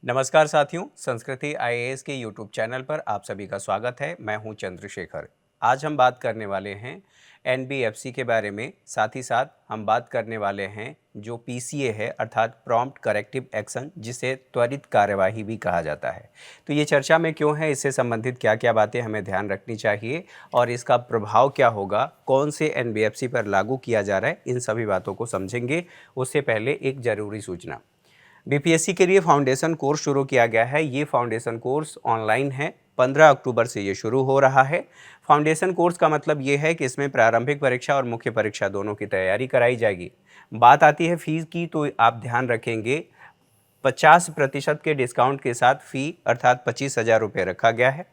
नमस्कार साथियों, संस्कृति आईएएस के यूट्यूब चैनल पर आप सभी का स्वागत है। मैं हूं चंद्रशेखर। आज हम बात करने वाले हैं एनबीएफसी के बारे में। साथ ही साथ हम बात करने वाले हैं जो पीसीए है अर्थात प्रॉम्प्ट करेक्टिव एक्शन, जिसे त्वरित कार्यवाही भी कहा जाता है। तो ये चर्चा में क्यों है, इससे संबंधित क्या क्या बातें हमें ध्यान रखनी चाहिए और इसका प्रभाव क्या होगा, कौन से एनबीएफसी पर लागू किया जा रहा है, इन सभी बातों को समझेंगे। उससे पहले एक ज़रूरी सूचना। बीपीएससी के लिए फाउंडेशन कोर्स शुरू किया गया है। ये फाउंडेशन कोर्स ऑनलाइन है। 15 अक्टूबर से ये शुरू हो रहा है। फाउंडेशन कोर्स का मतलब ये है कि इसमें प्रारंभिक परीक्षा और मुख्य परीक्षा दोनों की तैयारी कराई जाएगी। बात आती है फीस की, तो आप ध्यान रखेंगे 50% के डिस्काउंट के साथ फ़ी अर्थात 25,000 रुपये रखा गया है।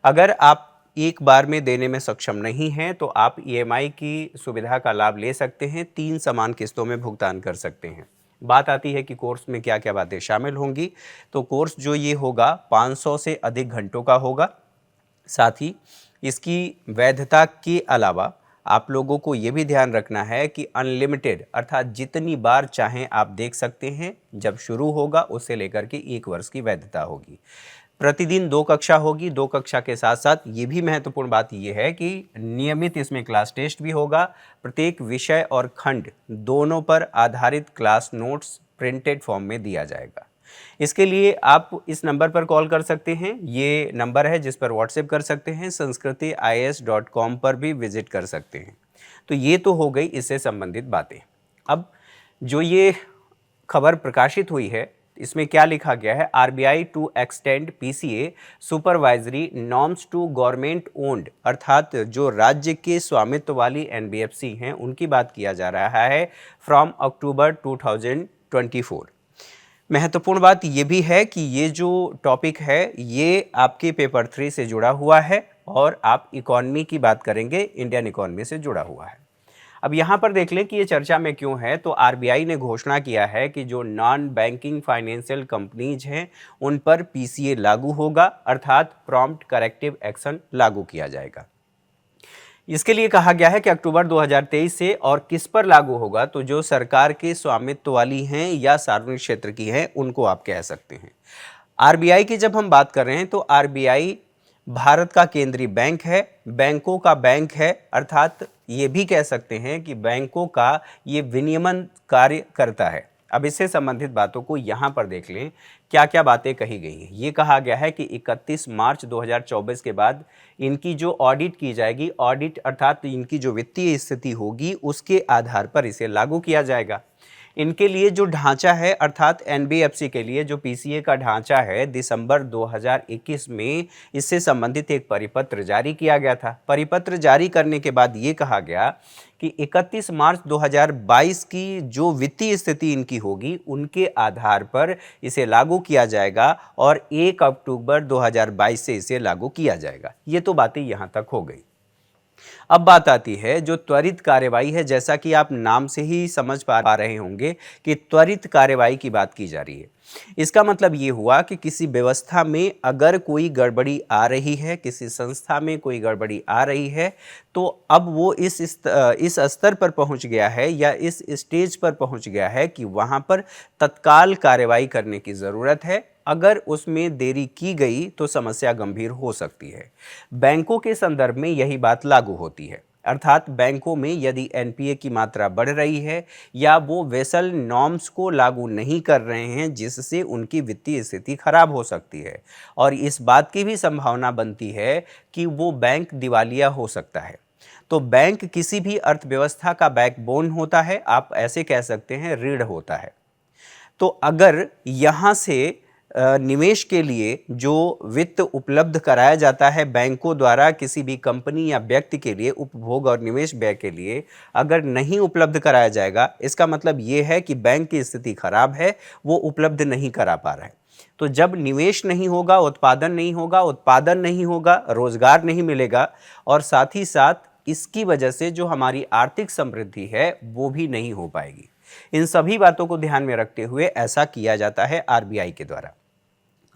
अगर आप एक बार में देने में सक्षम नहीं हैं तो आप ईएमआई की सुविधा का लाभ ले सकते हैं। 3 समान किस्तों में भुगतान कर सकते हैं। बात आती है कि कोर्स में क्या क्या बातें शामिल होंगी। तो कोर्स जो ये होगा 500 से अधिक घंटों का होगा। साथ ही इसकी वैधता के अलावा आप लोगों को ये भी ध्यान रखना है कि अनलिमिटेड अर्थात जितनी बार चाहें आप देख सकते हैं। जब शुरू होगा उससे लेकर के 1 वर्ष की वैधता होगी। प्रतिदिन 2 कक्षा होगी। 2 कक्षा के साथ साथ ये भी महत्वपूर्ण बात ये है कि नियमित इसमें क्लास टेस्ट भी होगा। प्रत्येक विषय और खंड दोनों पर आधारित क्लास नोट्स प्रिंटेड फॉर्म में दिया जाएगा। इसके लिए आप इस नंबर पर कॉल कर सकते हैं। ये नंबर है जिस पर व्हाट्सएप कर सकते हैं। sanskrithiis.com पर भी विजिट कर सकते हैं। तो ये तो हो गई इससे संबंधित बातें। अब जो ये खबर प्रकाशित हुई है, इसमें क्या लिखा गया है, RBI to extend PCA supervisory norms to government owned, अर्थात जो राज्य के स्वामित्व वाली एनबीएफसी हैं उनकी बात किया जा रहा है फ्रॉम अक्टूबर 2024। महत्वपूर्ण बात ये भी है कि ये जो टॉपिक है ये आपके पेपर 3 से जुड़ा हुआ है और आप इकॉनमी की बात करेंगे, इंडियन इकॉनमी से जुड़ा हुआ है। अब यहाँ पर देख लें कि ये चर्चा में क्यों है। तो आरबीआई ने घोषणा किया है कि जो नॉन बैंकिंग फाइनेंशियल कंपनीज हैं उन पर पीसीए लागू होगा अर्थात प्रॉम्प्ट करेक्टिव एक्शन लागू किया जाएगा। इसके लिए कहा गया है कि अक्टूबर 2023 से, और किस पर लागू होगा, तो जो सरकार के स्वामित्व वाली हैं या सार्वजनिक क्षेत्र की हैं उनको आप कह सकते हैं। आरबीआई की जब हम बात कर रहे हैं तो आरबीआई भारत का केंद्रीय बैंक है, बैंकों का बैंक है, अर्थात ये भी कह सकते हैं कि बैंकों का ये विनियमन कार्य करता है। अब इससे संबंधित बातों को यहाँ पर देख लें, क्या क्या बातें कही गई हैं। ये कहा गया है कि 31 मार्च 2024 के बाद इनकी जो ऑडिट की जाएगी, ऑडिट अर्थात इनकी जो वित्तीय स्थिति होगी उसके आधार पर इसे लागू किया जाएगा। इनके लिए जो ढांचा है अर्थात एनबीएफसी के लिए जो पीसीए का ढांचा है, दिसंबर 2021 में इससे संबंधित एक परिपत्र जारी किया गया था। परिपत्र जारी करने के बाद ये कहा गया कि 31 मार्च 2022 की जो वित्तीय स्थिति इनकी होगी उनके आधार पर इसे लागू किया जाएगा और 1 अक्टूबर 2022 से इसे लागू किया जाएगा। ये तो बातें यहाँ तक हो गई। अब बात आती है जो त्वरित कार्यवाही है। जैसा कि आप नाम से ही समझ पा रहे होंगे कि त्वरित कार्यवाही की बात की जा रही है। इसका मतलब ये हुआ कि किसी व्यवस्था में अगर कोई गड़बड़ी आ रही है, किसी संस्था में कोई गड़बड़ी आ रही है, तो अब वो इस स्तर पर पहुंच गया है या इस स्टेज पर पहुंच गया है कि वहां पर तत्काल कार्यवाही करने की ज़रूरत है। अगर उसमें देरी की गई तो समस्या गंभीर हो सकती है। बैंकों के संदर्भ में यही बात लागू होती है, अर्थात बैंकों में यदि एनपीए की मात्रा बढ़ रही है या वो वेसल नॉर्म्स को लागू नहीं कर रहे हैं जिससे उनकी वित्तीय स्थिति खराब हो सकती है और इस बात की भी संभावना बनती है कि वो बैंक दिवालिया हो सकता है। तो बैंक किसी भी अर्थव्यवस्था का बैकबोन होता है, आप ऐसे कह सकते हैं रीढ़ होता है। तो अगर यहाँ से निवेश के लिए जो वित्त उपलब्ध कराया जाता है बैंकों द्वारा किसी भी कंपनी या व्यक्ति के लिए उपभोग और निवेश व्यय के लिए, अगर नहीं उपलब्ध कराया जाएगा, इसका मतलब ये है कि बैंक की स्थिति खराब है, वो उपलब्ध नहीं करा पा रहा है। तो जब निवेश नहीं होगा, उत्पादन नहीं होगा, रोजगार नहीं मिलेगा और साथ ही साथ इसकी वजह से जो हमारी आर्थिक समृद्धि है वो भी नहीं हो पाएगी। इन सभी बातों को ध्यान में रखते हुए ऐसा किया जाता है आरबीआई के द्वारा।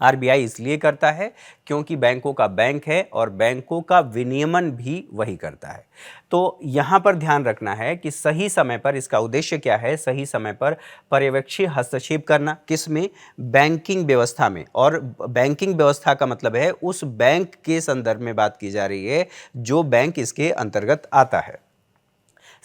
आरबीआई इसलिए करता है क्योंकि बैंकों का बैंक है और बैंकों का विनियमन भी वही करता है। तो यहाँ पर ध्यान रखना है कि सही समय पर, इसका उद्देश्य क्या है, सही समय पर पर्यवेक्षी हस्तक्षेप करना, किसमें, बैंकिंग व्यवस्था में। और बैंकिंग व्यवस्था का मतलब है उस बैंक के संदर्भ में बात की जा रही है जो बैंक इसके अंतर्गत आता है।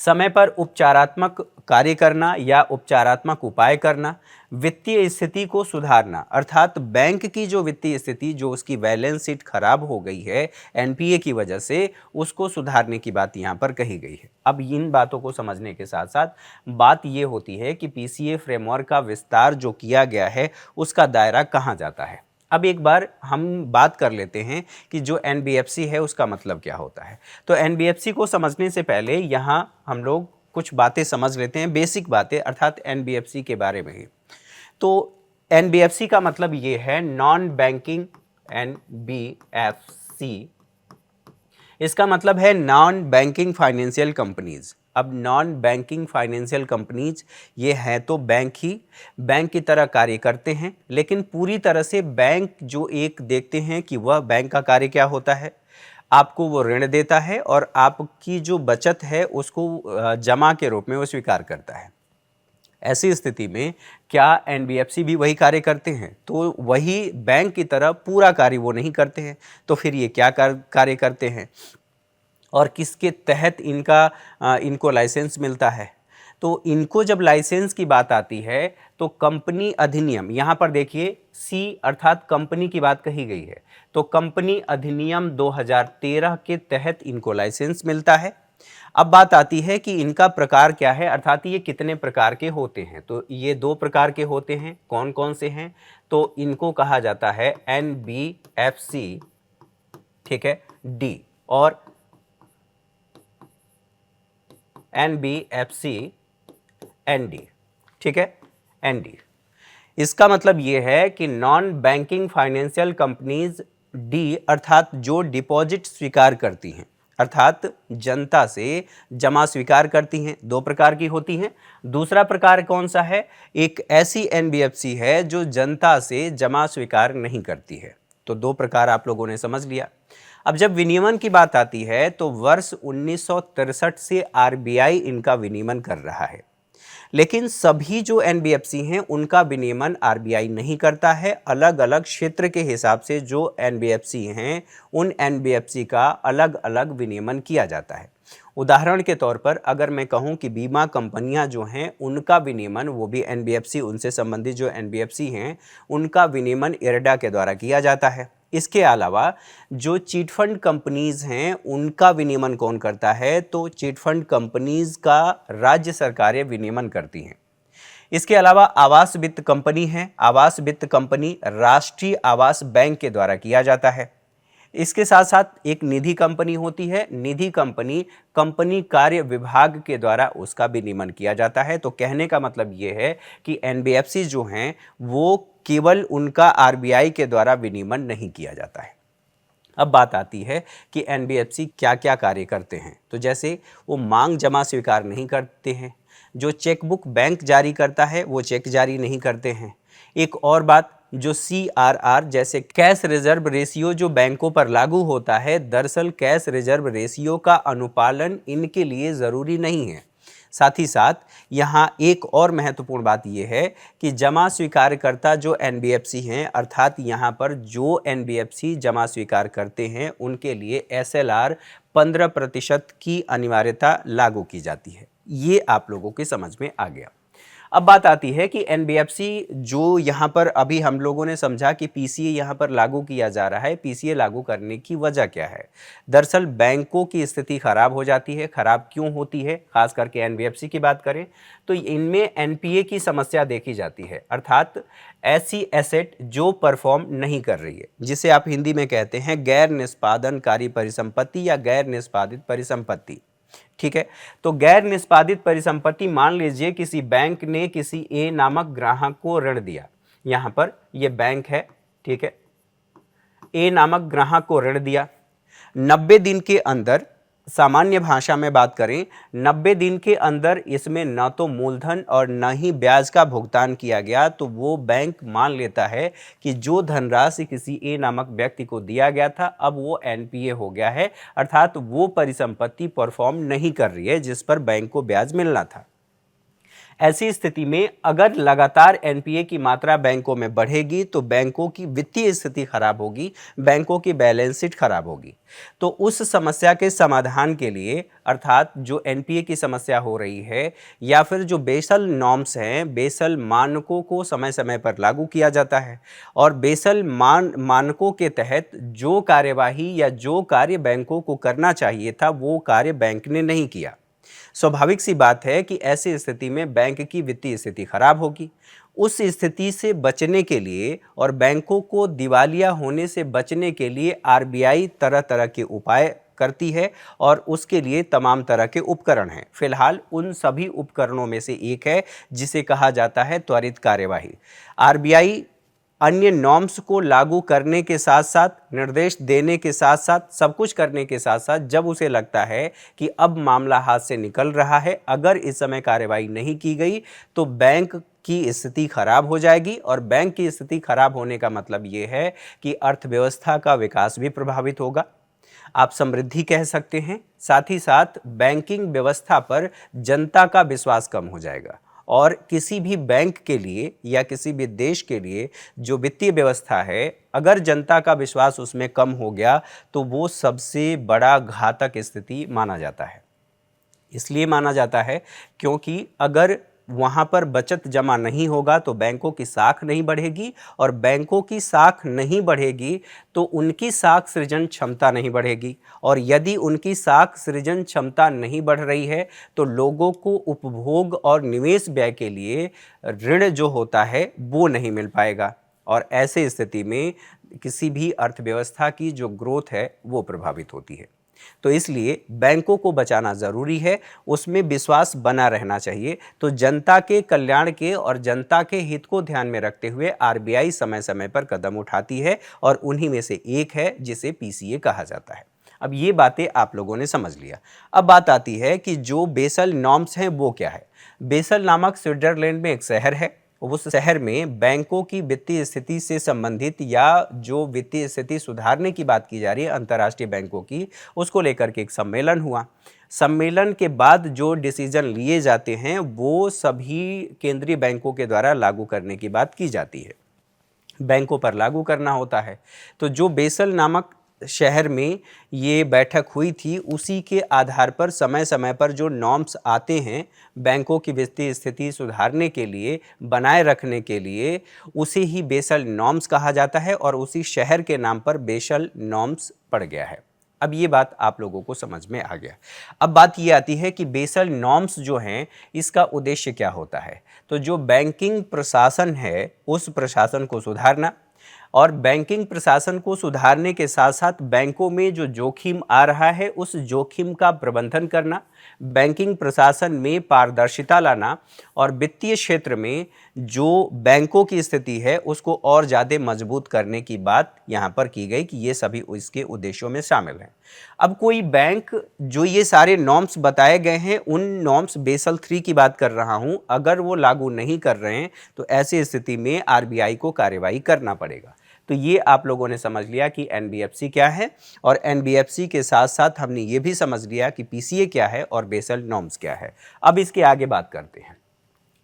समय पर उपचारात्मक कार्य करना या उपचारात्मक उपाय करना, वित्तीय स्थिति को सुधारना, अर्थात बैंक की जो वित्तीय स्थिति, जो उसकी बैलेंस शीट खराब हो गई है एनपीए की वजह से, उसको सुधारने की बात यहाँ पर कही गई है। अब इन बातों को समझने के साथ साथ बात ये होती है कि पीसीए फ्रेमवर्क का विस्तार जो किया गया है उसका दायरा कहाँ जाता है। अब एक बार हम बात कर लेते हैं कि जो एनबीएफसी है उसका मतलब क्या होता है। तो एनबीएफसी को समझने से पहले यहाँ हम लोग कुछ बातें समझ लेते हैं, बेसिक बातें, अर्थात एनबीएफसी के बारे में ही। तो एनबीएफसी का मतलब ये है नॉन बैंकिंग, एनबीएफसी इसका मतलब है नॉन बैंकिंग फाइनेंशियल कंपनीज। अब नॉन बैंकिंग फाइनेंशियल कंपनीज ये हैं तो बैंक की तरह कार्य करते हैं, लेकिन पूरी तरह से बैंक जो एक देखते हैं कि वह बैंक का कार्य क्या होता है, आपको वो ऋण देता है और आपकी जो बचत है उसको जमा के रूप में वो स्वीकार करता है। ऐसी स्थिति में क्या एनबीएफसी भी वही कार्य करते हैं? तो वही बैंक की तरह पूरा कार्य वो नहीं करते हैं। तो फिर ये क्या कार्य करते हैं और किसके तहत इनको लाइसेंस मिलता है? तो इनको जब लाइसेंस की बात आती है तो कंपनी अधिनियम, यहाँ पर देखिए सी अर्थात कंपनी की बात कही गई है, तो कंपनी अधिनियम 2013 के तहत इनको लाइसेंस मिलता है। अब बात आती है कि इनका प्रकार क्या है, अर्थात ये कितने प्रकार के होते हैं। तो ये 2 प्रकार के होते हैं। कौन कौन से हैं? तो इनको कहा जाता है एनबीएफसी, ठीक है, डी और एनबीएफसी एनडी, ठीक है, एनडी। इसका मतलब ये है कि non banking financial companies D अर्थात जो डिपॉजिट स्वीकार करती हैं, अर्थात जनता से जमा स्वीकार करती हैं, 2 प्रकार की होती हैं। दूसरा प्रकार कौन सा है? एक ऐसी एनबीएफसी है जो जनता से जमा स्वीकार नहीं करती है। तो 2 प्रकार आप लोगों ने समझ लिया। अब जब विनियमन की बात आती है तो वर्ष 1963 से आरबीआई इनका विनियमन कर रहा है, लेकिन सभी जो एनबीएफसी हैं उनका विनियमन आरबीआई नहीं करता है। अलग अलग क्षेत्र के हिसाब से जो एनबीएफसी हैं उन एनबीएफसी का अलग अलग विनियमन किया जाता है। उदाहरण के तौर पर अगर मैं कहूं कि बीमा कंपनियां जो हैं उनका विनियमन, वो भी एनबीएफसी, उनसे संबंधित जो एनबीएफसी हैं उनका विनियमन इरडा के द्वारा किया जाता है। इसके अलावा जो चिट फंड कंपनीज हैं उनका विनियमन कौन करता है? तो चिट फंड कंपनीज का राज्य सरकारें विनियमन करती हैं। इसके अलावा आवास वित्त कंपनी है, आवास वित्त कंपनी राष्ट्रीय आवास बैंक के द्वारा किया जाता है। इसके साथ साथ एक निधि कंपनी होती है, निधि कंपनी कंपनी कार्य विभाग के द्वारा उसका विनियमन किया जाता है। तो कहने का मतलब ये है कि एनबीएफसी जो हैं वो केवल उनका आरबीआई के द्वारा विनियमन नहीं किया जाता है। अब बात आती है कि एनबीएफसी क्या क्या कार्य करते हैं। तो जैसे वो मांग जमा स्वीकार नहीं करते हैं, जो चेकबुक बैंक जारी करता है वो चेक जारी नहीं करते हैं। एक और बात, जो CRR जैसे कैश रिजर्व रेशियो जो बैंकों पर लागू होता है, दरअसल कैश रिजर्व रेशियो का अनुपालन इनके लिए ज़रूरी नहीं है। साथ ही साथ यहाँ एक और महत्वपूर्ण बात यह है कि जमा स्वीकारकर्ता जो एनबीएफसी हैं, अर्थात यहाँ पर जो एनबीएफसी जमा स्वीकार करते हैं उनके लिए SLR 15% की अनिवार्यता लागू की जाती है। ये आप लोगों के समझ में आ गया। अब बात आती है कि एनबीएफसी जो यहाँ पर अभी हम लोगों ने समझा कि पीसीए यहाँ पर लागू किया जा रहा है, पीसीए लागू करने की वजह क्या है? दरअसल बैंकों की स्थिति खराब हो जाती है। खराब क्यों होती है? खास करके एनबीएफसी की बात करें तो इनमें एनपीए की समस्या देखी जाती है, अर्थात ऐसी एसेट जो परफॉर्म नहीं कर रही है, जिसे आप हिंदी में कहते हैं गैर निष्पादनकारी परिसंपत्ति या गैर निष्पादित परिसंपत्ति। ठीक है, तो गैर निष्पादित परिसंपत्ति, मान लीजिए किसी बैंक ने किसी ए नामक ग्राहक को ऋण दिया। यहां पर यह बैंक है, ठीक है, ए नामक ग्राहक को ऋण दिया। 90 दिन के अंदर सामान्य भाषा में बात करें, 90 दिन के अंदर इसमें न तो मूलधन और न ही ब्याज का भुगतान किया गया तो वो बैंक मान लेता है कि जो धनराशि किसी ए नामक व्यक्ति को दिया गया था अब वो एनपीए हो गया है, अर्थात वो परिसंपत्ति परफॉर्म नहीं कर रही है जिस पर बैंक को ब्याज मिलना था। ऐसी स्थिति में अगर लगातार एनपीए की मात्रा बैंकों में बढ़ेगी तो बैंकों की वित्तीय स्थिति खराब होगी, बैंकों की बैलेंस शीट खराब होगी। तो उस समस्या के समाधान के लिए, अर्थात जो एनपीए की समस्या हो रही है या फिर जो बेसल नॉर्म्स हैं, बेसल मानकों को समय समय पर लागू किया जाता है और बेसल मानकों के तहत जो कार्यवाही या जो कार्य बैंकों को करना चाहिए था वो कार्य बैंक ने नहीं किया। स्वाभाविक सी बात है कि ऐसी स्थिति में बैंक की वित्तीय स्थिति खराब होगी। उस स्थिति से बचने के लिए और बैंकों को दिवालिया होने से बचने के लिए आरबीआई तरह तरह के उपाय करती है और उसके लिए तमाम तरह के उपकरण हैं। फिलहाल उन सभी उपकरणों में से एक है जिसे कहा जाता है त्वरित कार्यवाही। आरबीआई अन्य नॉर्म्स को लागू करने के साथ साथ, निर्देश देने के साथ साथ, सब कुछ करने के साथ साथ जब उसे लगता है कि अब मामला हाथ से निकल रहा है, अगर इस समय कार्रवाई नहीं की गई तो बैंक की स्थिति खराब हो जाएगी और बैंक की स्थिति खराब होने का मतलब ये है कि अर्थव्यवस्था का विकास भी प्रभावित होगा, आप समृद्धि कह सकते हैं। साथ ही साथ बैंकिंग व्यवस्था पर जनता का विश्वास कम हो जाएगा और किसी भी बैंक के लिए या किसी भी देश के लिए जो वित्तीय व्यवस्था है, अगर जनता का विश्वास उसमें कम हो गया तो वो सबसे बड़ा घातक स्थिति माना जाता है। इसलिए माना जाता है क्योंकि अगर वहाँ पर बचत जमा नहीं होगा तो बैंकों की साख नहीं बढ़ेगी और बैंकों की साख नहीं बढ़ेगी तो उनकी साख सृजन क्षमता नहीं बढ़ेगी और यदि उनकी साख सृजन क्षमता नहीं बढ़ रही है तो लोगों को उपभोग और निवेश व्यय के लिए ऋण जो होता है वो नहीं मिल पाएगा और ऐसे स्थिति में किसी भी अर्थव्यवस्था की जो ग्रोथ है वो प्रभावित होती है। तो इसलिए बैंकों को बचाना ज़रूरी है, उसमें विश्वास बना रहना चाहिए। तो जनता के कल्याण के और जनता के हित को ध्यान में रखते हुए आरबीआई समय समय पर कदम उठाती है और उन्हीं में से एक है जिसे पीसीए कहा जाता है। अब ये बातें आप लोगों ने समझ लिया। अब बात आती है कि जो बेसल नॉर्म्स हैं वो क्या है। बेसल नामक स्विट्जरलैंड में एक शहर है, उस शहर में बैंकों की वित्तीय स्थिति से संबंधित या जो वित्तीय स्थिति सुधारने की बात की जा रही है अंतर्राष्ट्रीय बैंकों की, उसको लेकर के एक सम्मेलन हुआ। सम्मेलन के बाद जो डिसीजन लिए जाते हैं वो सभी केंद्रीय बैंकों के द्वारा लागू करने की बात की जाती है, बैंकों पर लागू करना होता है। तो जो बेसल नामक शहर में ये बैठक हुई थी उसी के आधार पर समय समय पर जो नॉर्म्स आते हैं बैंकों की वित्तीय स्थिति सुधारने के लिए, बनाए रखने के लिए, उसे ही बेसल नॉर्म्स कहा जाता है और उसी शहर के नाम पर बेसल नॉर्म्स पड़ गया है। अब ये बात आप लोगों को समझ में आ गया। अब बात ये आती है कि बेसल नॉर्म्स जो हैं इसका उद्देश्य क्या होता है। तो जो बैंकिंग प्रशासन है उस प्रशासन को सुधारना और बैंकिंग प्रशासन को सुधारने के साथ साथ बैंकों में जो जोखिम आ रहा है उस जोखिम का प्रबंधन करना, बैंकिंग प्रशासन में पारदर्शिता लाना और वित्तीय क्षेत्र में जो बैंकों की स्थिति है उसको और ज़्यादा मजबूत करने की बात यहाँ पर की गई कि ये सभी इसके उद्देश्यों में शामिल हैं। अब कोई बैंक जो ये सारे नॉर्म्स बताए गए हैं उन नॉर्म्स बेसल 3 की बात कर रहा हूँ, अगर वो लागू नहीं कर रहे हैं तो ऐसी स्थिति में आरबीआई को कार्रवाई करना पड़ेगा। तो ये आप लोगों ने समझ लिया कि एनबीएफसी क्या है और एनबीएफसी के साथ साथ हमने ये भी समझ लिया कि पीसीए क्या है और बेसल नॉर्म्स क्या है। अब इसके आगे बात करते हैं।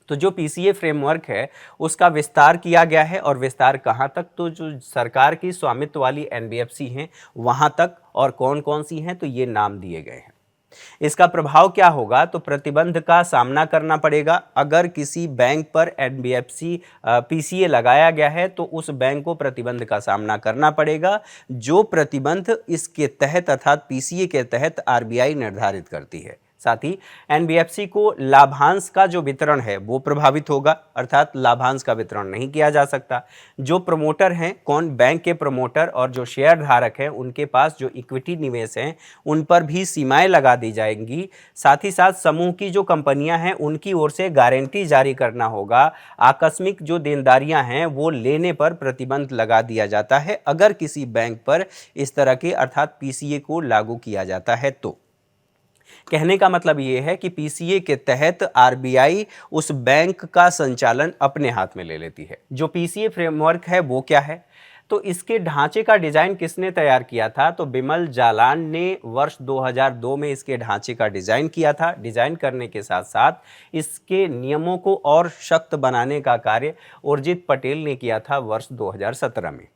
तो जो पीसीए फ्रेमवर्क है उसका विस्तार किया गया है और विस्तार कहाँ तक, तो जो सरकार की स्वामित्व वाली एनबीएफसी हैं वहाँ तक, और कौन कौन सी हैं तो ये नाम दिए गए हैं। इसका प्रभाव क्या होगा, तो प्रतिबंध का सामना करना पड़ेगा। अगर किसी बैंक पर एनबीएफसी पीसीए लगाया गया है तो उस बैंक को प्रतिबंध का सामना करना पड़ेगा, जो प्रतिबंध इसके तहत अर्थात पीसीए के तहत आरबीआई निर्धारित करती है। साथ ही एनबीएफसी को लाभांश का जो वितरण है वो प्रभावित होगा, अर्थात लाभांश का वितरण नहीं किया जा सकता। जो प्रमोटर हैं, कौन, बैंक के प्रमोटर और जो शेयर धारक हैं उनके पास जो इक्विटी निवेश हैं उन पर भी सीमाएं लगा दी जाएंगी। साथ ही साथ समूह की जो कंपनियां हैं उनकी ओर से गारंटी जारी करना होगा। आकस्मिक जो देनदारियां हैं वो लेने पर प्रतिबंध लगा दिया जाता है अगर किसी बैंक पर इस तरह के अर्थात पीसीए को लागू किया जाता है तो। कहने का मतलब ये है कि पीसीए के तहत आरबीआई उस बैंक का संचालन अपने हाथ में ले लेती है। जो पीसीए फ्रेमवर्क है वो क्या है? तो इसके ढांचे का डिजाइन किसने तैयार किया था? तो बिमल जालान ने वर्ष 2002 में इसके ढांचे का डिजाइन किया था। डिजाइन करने के साथ साथ इसके नियमों को और सख्त बनाने का कार्य उर्जित पटेल ने किया था वर्ष 2017 में।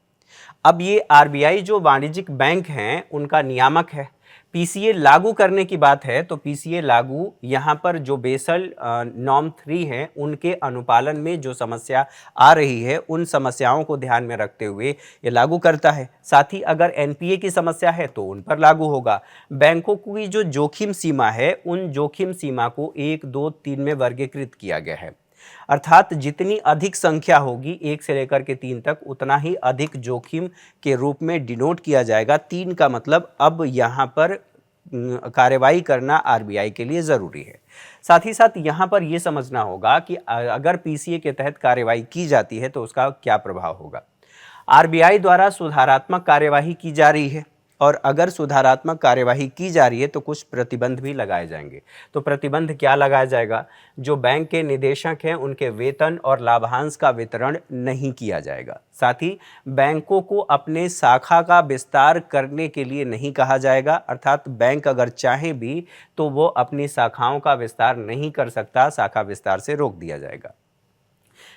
अब ये आरबीआई जो वाणिज्यिक बैंक हैं उनका नियामक है। पीसीए लागू करने की बात है तो पीसीए लागू यहाँ पर जो बेसल नॉर्म 3 हैं उनके अनुपालन में जो समस्या आ रही है उन समस्याओं को ध्यान में रखते हुए ये लागू करता है। साथ ही अगर एनपीए की समस्या है तो उन पर लागू होगा। बैंकों की जो जोखिम सीमा है उन जोखिम सीमा को 1, 2, 3 में वर्गीकृत किया गया है। अर्थात जितनी अधिक संख्या होगी 1 से लेकर के 3 तक उतना ही अधिक जोखिम के रूप में डिनोट किया जाएगा। 3 का मतलब अब यहाँ पर कार्रवाई करना आरबीआई के लिए ज़रूरी है। साथ ही साथ यहाँ पर यह समझना होगा कि अगर पीसीए के तहत कार्रवाई की जाती है तो उसका क्या प्रभाव होगा। आरबीआई द्वारा सुधारात्मक कार्यवाही की जा रही है और अगर सुधारात्मक कार्यवाही की जा रही है तो कुछ प्रतिबंध भी लगाए जाएंगे। तो प्रतिबंध क्या लगाया जाएगा? जो बैंक के निदेशक हैं उनके वेतन और लाभांश का वितरण नहीं किया जाएगा। साथ ही बैंकों को अपने शाखा का विस्तार करने के लिए नहीं कहा जाएगा। अर्थात बैंक अगर चाहे भी तो वो अपनी शाखाओं का विस्तार नहीं कर सकता, शाखा विस्तार से रोक दिया जाएगा।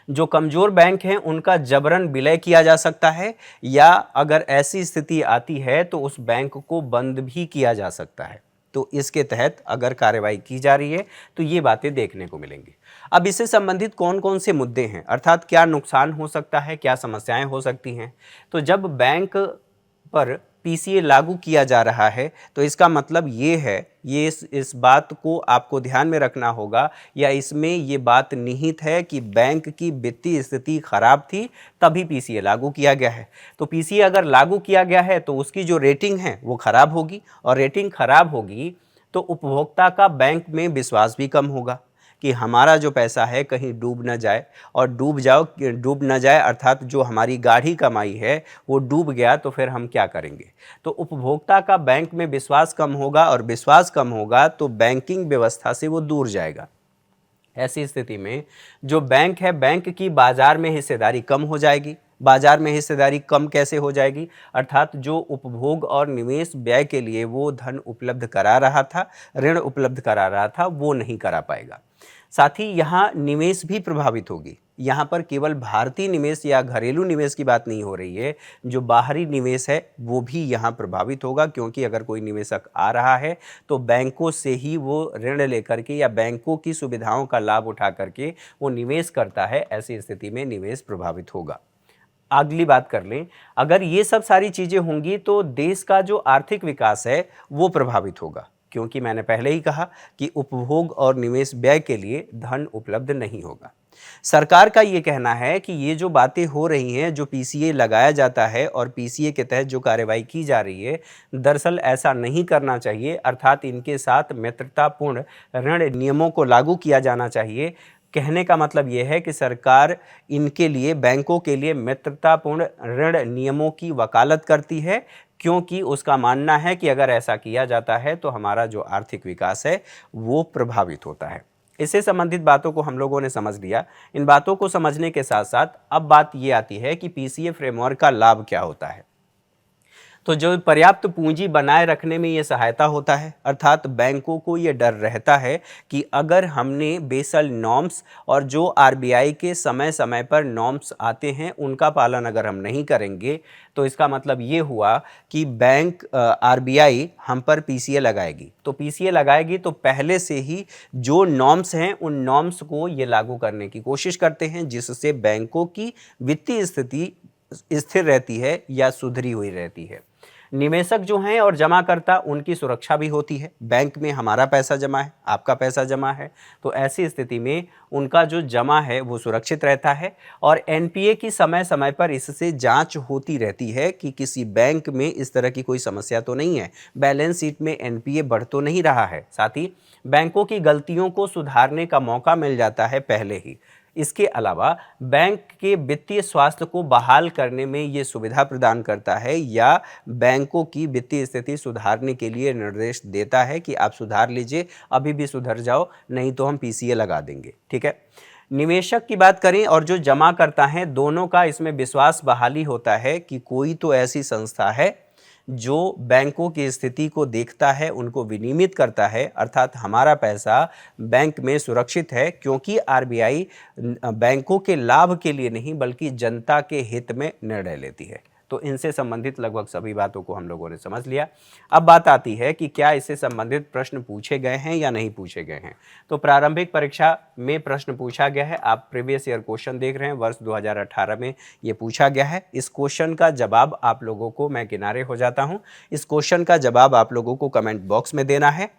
जो कमज़ोर बैंक हैं उनका जबरन विलय किया जा सकता है या अगर ऐसी स्थिति आती है तो उस बैंक को बंद भी किया जा सकता है। तो इसके तहत अगर कार्रवाई की जा रही है तो ये बातें देखने को मिलेंगी। अब इससे संबंधित कौन कौन से मुद्दे हैं, अर्थात क्या नुकसान हो सकता है, क्या समस्याएं हो सकती हैं। तो जब बैंक पर पीसीए लागू किया जा रहा है तो इसका मतलब ये है, ये इस बात को आपको ध्यान में रखना होगा या इसमें ये बात निहित है कि बैंक की वित्तीय स्थिति खराब थी तभी पीसीए लागू किया गया है। तो पीसीए अगर लागू किया गया है तो उसकी जो रेटिंग है वो खराब होगी और रेटिंग खराब होगी तो उपभोक्ता का बैंक में विश्वास भी कम होगा कि हमारा जो पैसा है कहीं डूब न जाए, और डूब न जाए अर्थात जो हमारी गाढ़ी कमाई है वो डूब गया तो फिर हम क्या करेंगे। तो उपभोक्ता का बैंक में विश्वास कम होगा और विश्वास कम होगा तो बैंकिंग व्यवस्था से वो दूर जाएगा। ऐसी स्थिति में जो बैंक है, बैंक की बाजार में हिस्सेदारी कम हो जाएगी। बाजार में हिस्सेदारी कम कैसे हो जाएगी? अर्थात जो उपभोग और निवेश व्यय के लिए वो धन उपलब्ध करा रहा था, ऋण उपलब्ध करा रहा था, वो नहीं करा पाएगा। साथ ही यहाँ निवेश भी प्रभावित होगी। यहाँ पर केवल भारतीय निवेश या घरेलू निवेश की बात नहीं हो रही है, जो बाहरी निवेश है वो भी यहाँ प्रभावित होगा, क्योंकि अगर कोई निवेशक आ रहा है तो बैंकों से ही वो ऋण लेकर के या बैंकों की सुविधाओं का लाभ उठा करके वो निवेश करता है। ऐसी स्थिति में निवेश प्रभावित होगा। अगली बात कर लें, अगर ये सब सारी चीज़ें होंगी तो देश का जो आर्थिक विकास है वो प्रभावित होगा, क्योंकि मैंने पहले ही कहा कि उपभोग और निवेश व्यय के लिए धन उपलब्ध नहीं होगा। सरकार का ये कहना है कि ये जो बातें हो रही हैं, जो पीसीए लगाया जाता है और पीसीए के तहत जो कार्रवाई की जा रही है, दरअसल ऐसा नहीं करना चाहिए। अर्थात इनके साथ मित्रतापूर्ण ऋण नियमों को लागू किया जाना चाहिए। कहने का मतलब यह है कि सरकार इनके लिए, बैंकों के लिए मित्रतापूर्ण ऋण नियमों की वकालत करती है, क्योंकि उसका मानना है कि अगर ऐसा किया जाता है तो हमारा जो आर्थिक विकास है वो प्रभावित होता है। इससे संबंधित बातों को हम लोगों ने समझ लिया। इन बातों को समझने के साथ साथ अब बात ये आती है कि पीसीए फ्रेमवर्क का लाभ क्या होता है। तो जो पर्याप्त पूंजी बनाए रखने में ये सहायता होता है, अर्थात बैंकों को ये डर रहता है कि अगर हमने बेसल नॉर्म्स और जो आरबीआई के समय समय पर नॉर्म्स आते हैं उनका पालन अगर हम नहीं करेंगे तो इसका मतलब ये हुआ कि आरबीआई हम पर पीसीए लगाएगी। तो पीसीए लगाएगी तो पहले से ही जो नॉर्म्स हैं उन नॉर्म्स को ये लागू करने की कोशिश करते हैं, जिससे बैंकों की वित्तीय स्थिति स्थिर रहती है या सुधरी हुई रहती है। निवेशक जो हैं और जमाकर्ता, उनकी सुरक्षा भी होती है। बैंक में हमारा पैसा जमा है, आपका पैसा जमा है, तो ऐसी स्थिति में उनका जो जमा है वो सुरक्षित रहता है। और एनपीए की समय समय पर इससे जांच होती रहती है कि किसी बैंक में इस तरह की कोई समस्या तो नहीं है, बैलेंस शीट में एनपीए बढ़ तो नहीं रहा है। साथ ही बैंकों की गलतियों को सुधारने का मौका मिल जाता है पहले ही। इसके अलावा बैंक के वित्तीय स्वास्थ्य को बहाल करने में ये सुविधा प्रदान करता है या बैंकों की वित्तीय स्थिति सुधारने के लिए निर्देश देता है कि आप सुधार लीजिए, अभी भी सुधर जाओ, नहीं तो हम पीसीए लगा देंगे। ठीक है। निवेशक की बात करें और जो जमा करता है, दोनों का इसमें विश्वास बहाली होता है कि कोई तो ऐसी संस्था है जो बैंकों की स्थिति को देखता है, उनको विनियमित करता है, अर्थात हमारा पैसा बैंक में सुरक्षित है, क्योंकि आरबीआई बैंकों के लाभ के लिए नहीं बल्कि जनता के हित में निर्णय लेती है। तो इनसे संबंधित लगभग सभी बातों को हम लोगों ने समझ लिया। अब बात आती है कि क्या इससे संबंधित प्रश्न पूछे गए हैं या नहीं पूछे गए हैं। तो प्रारंभिक परीक्षा में प्रश्न पूछा गया है। आप प्रीवियस ईयर क्वेश्चन देख रहे हैं, वर्ष 2018 में ये पूछा गया है। इस क्वेश्चन का जवाब आप लोगों को, मैं किनारे हो जाता हूँ, इस क्वेश्चन का जवाब आप लोगों को कमेंट बॉक्स में देना है।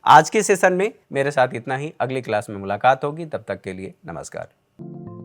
आज के सेशन में मेरे साथ इतना ही। अगली क्लास में मुलाकात होगी, तब तक के लिए नमस्कार।